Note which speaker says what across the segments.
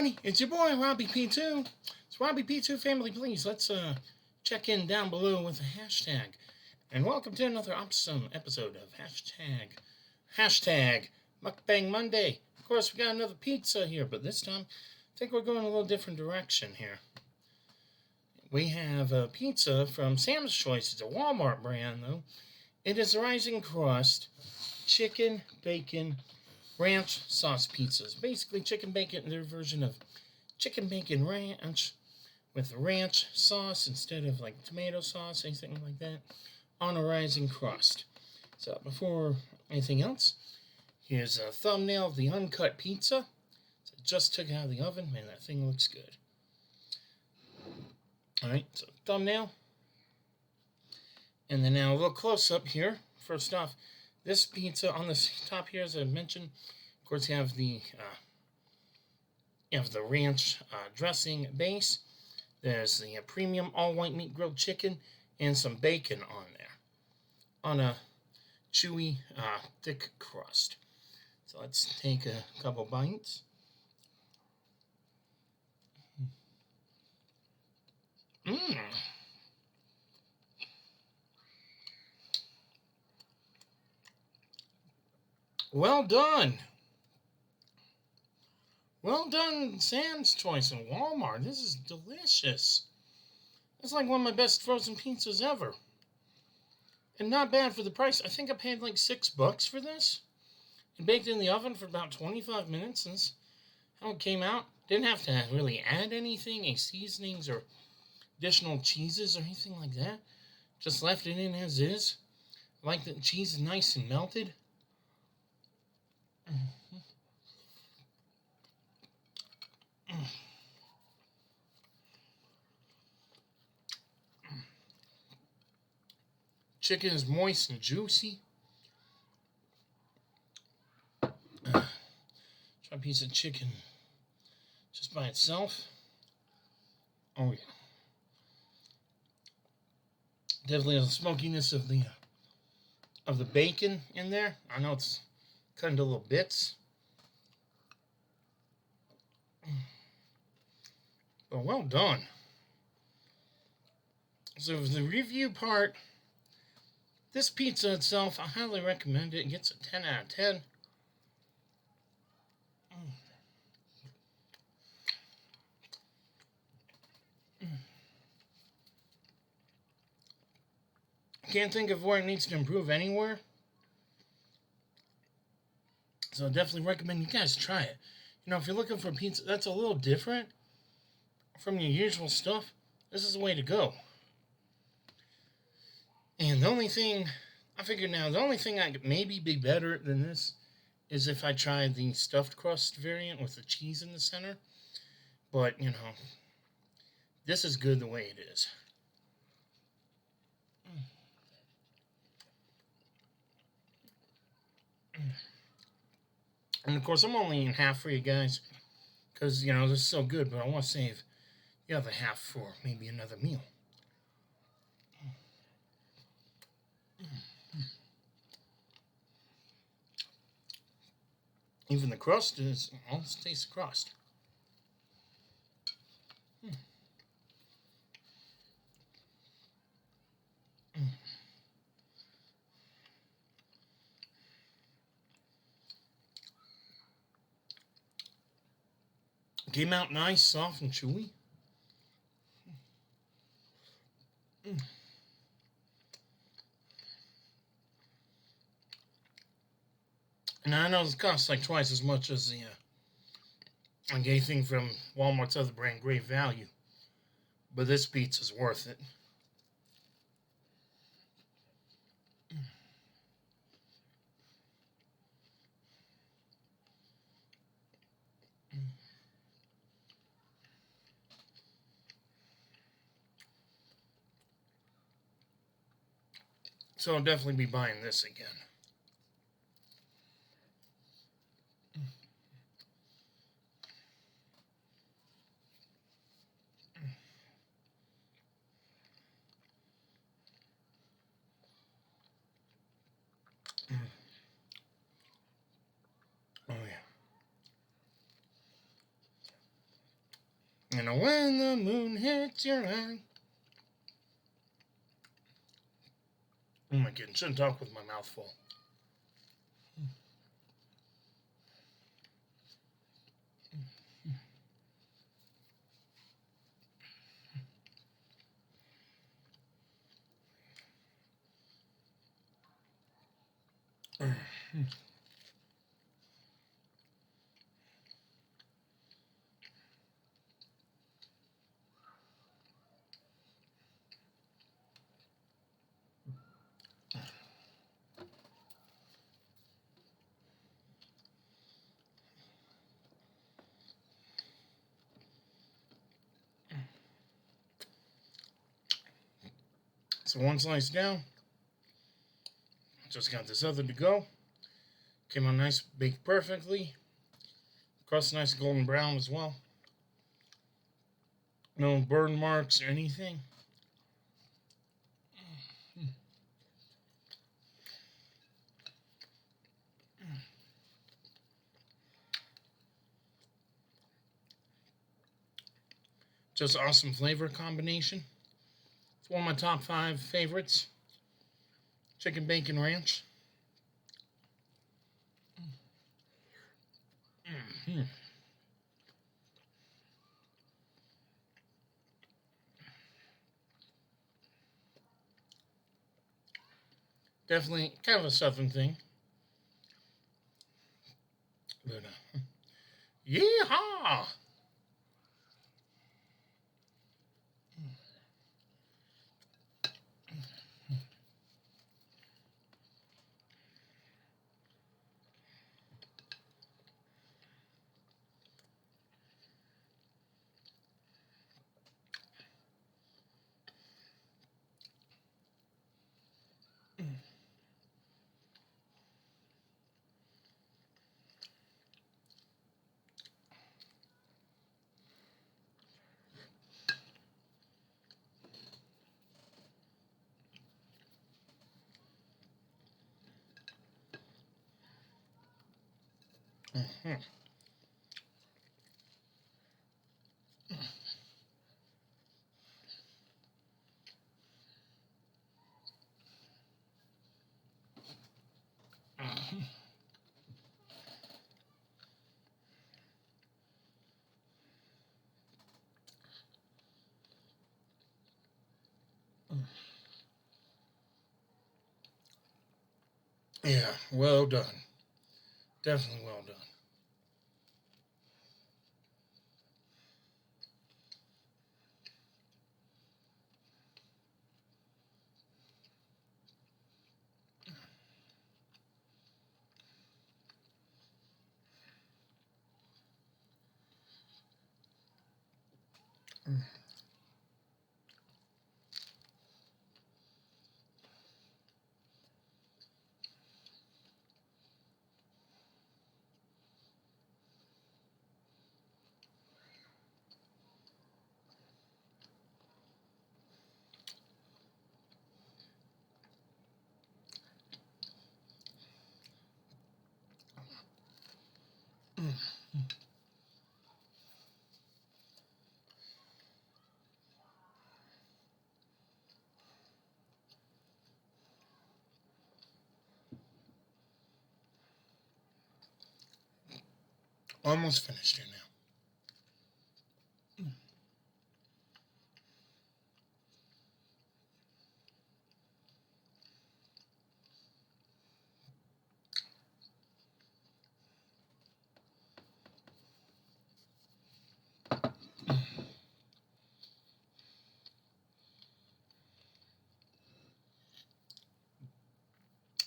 Speaker 1: everybody, it's your boy Robbie P2. It's Robbie P2 family, please. Let's check in down below with a hashtag. And welcome to another awesome episode of hashtag Mukbang Monday. Of course, we got another pizza here, but this time I think we're going a little different direction here. We have a pizza from Sam's Choice. It's a Walmart brand, though. It is rising crust, chicken, bacon, ranch sauce pizzas. Basically, chicken bacon, their version of chicken bacon ranch with ranch sauce instead of like tomato sauce, anything like that, on a rising crust. So before anything else, here's a thumbnail of the uncut pizza. So it just took it out of the oven. Man, that thing looks good. Alright, so thumbnail. And then now a little close up here. First off, this pizza on the top here, as I mentioned, of course, you have the ranch dressing base. There's the premium all-white meat grilled chicken and some bacon on there on a chewy, thick crust. So let's take a couple bites. Well done. Well done, Sam's Choice and Walmart. This is delicious. It's like one of my best frozen pizzas ever. And not bad for the price. I think I paid like $6 for this. And baked in the oven for about 25 minutes. Since how it came out. Didn't have to really add anything, any seasonings or additional cheeses or anything like that. Just left it in as is. I like that the cheese is nice and melted. Chicken is moist and juicy. Try a piece of chicken just by itself. Oh yeah. Definitely the smokiness of the bacon in there. I know it's cut into little bits. But well done. So for the review part, this pizza itself, I highly recommend it. It gets a 10 out of 10. Can't think of where it needs to improve anywhere. So I definitely recommend you guys try it. You know, if you're looking for a pizza that's a little different from your usual stuff, this is the way to go. And the only thing I could maybe be better than this is if I tried the stuffed crust variant with the cheese in the center. But, you know, this is good the way it is. And of course, I'm only eating half for you guys because, you know, this is so good, but I want to save the other half for maybe another meal. Even the crust is, let's taste the crust. Came out nice, soft, and chewy. And I know it costs like twice as much as the like anything from Walmart's other brand, Great Value. But this pizza's worth it. So I'll definitely be buying this again. Oh yeah. And when the moon hits your eye. Oh my goodness, shouldn't talk with my mouth full. So one slice down. Just got this other to go. Came out nice, baked perfectly. Crust nice golden brown as well. No burn marks or anything. Just awesome flavor combination. It's one of my top 5 favorites. Chicken bacon ranch. Mm-hmm. Definitely kind of a southern thing. But, yeehaw! Mm-hmm. Yeah, well done. Definitely well done. Almost finished here now.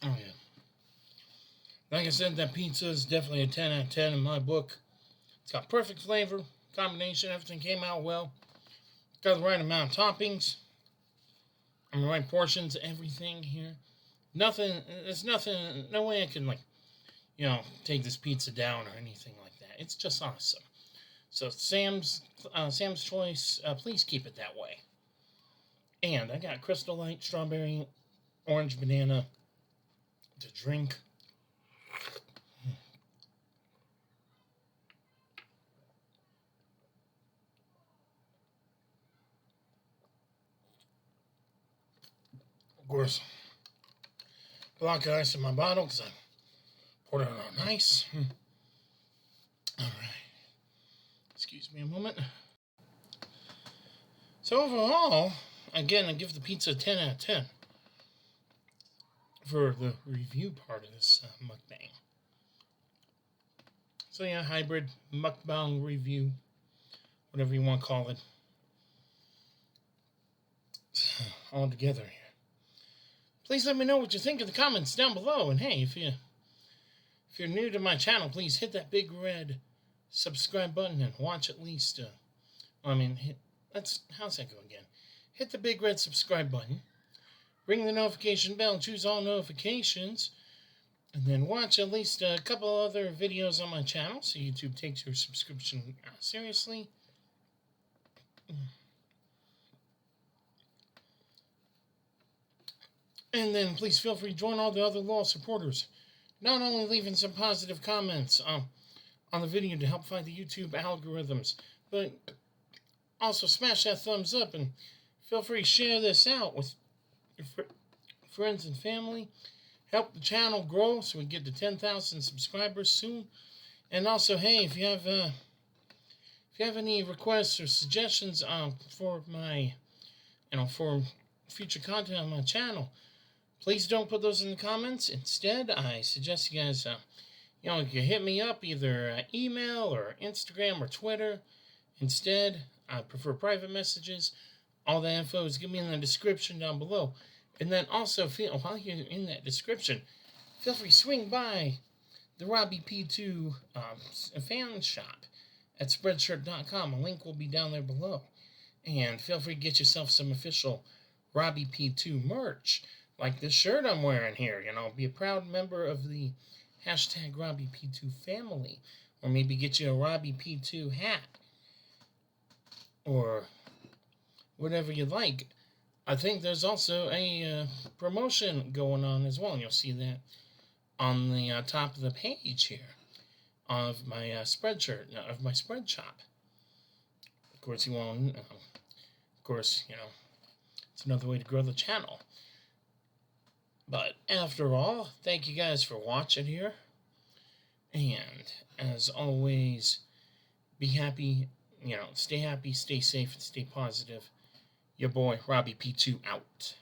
Speaker 1: Oh yeah. Like I said, that pizza is definitely a 10 out of 10 in my book. It's got perfect flavor, combination, everything came out well. Got the right amount of toppings, and the right portions, everything here. Nothing, there's nothing, no way I can, like, take this pizza down or anything like that. It's just awesome. So Sam's Choice, please keep it that way. And I got Crystal Light, strawberry, orange banana to drink. course, block of ice in my bottle because I poured it on ice. All right. Excuse me a moment. So overall, again, I give the pizza a 10 out of 10 for the review part of this mukbang. So yeah, hybrid mukbang review, whatever you want to call it, all together here. Please let me know what you think in the comments down below. And hey, if you're new to my channel, please hit that big red subscribe button and watch at least. How's that go again? Hit the big red subscribe button, ring the notification bell, choose all notifications, and then watch at least a couple other videos on my channel so YouTube takes your subscription seriously. And then please feel free to join all the other loyal supporters, not only leaving some positive comments on the video to help fight the YouTube algorithms, but also smash that thumbs up and feel free to share this out with your friends and family. Help the channel grow so we get to 10,000 subscribers soon. And also, hey, if you have any requests or suggestions for my, for future content on my channel, please don't put those in the comments. Instead, I suggest you guys, you can hit me up either email or Instagram or Twitter. Instead, I prefer private messages. All the info is given in the description down below. And then also, while you're in that description, feel free to swing by the Robbie P2 fan shop at spreadshirt.com. A link will be down there below. And feel free to get yourself some official Robbie P2 merch, like this shirt I'm wearing here. Be a proud member of the hashtag Robbie P2 family. Or maybe get you a Robbie P2 hat. Or whatever you like. I think there's also a promotion going on as well. And you'll see that on the top of the page here of my spreadshirt, of my spread shop. Of course, it's another way to grow the channel. But after all, thank you guys for watching here. And as always, be happy, stay happy, stay safe, and stay positive. Your boy, Robbie P2 out.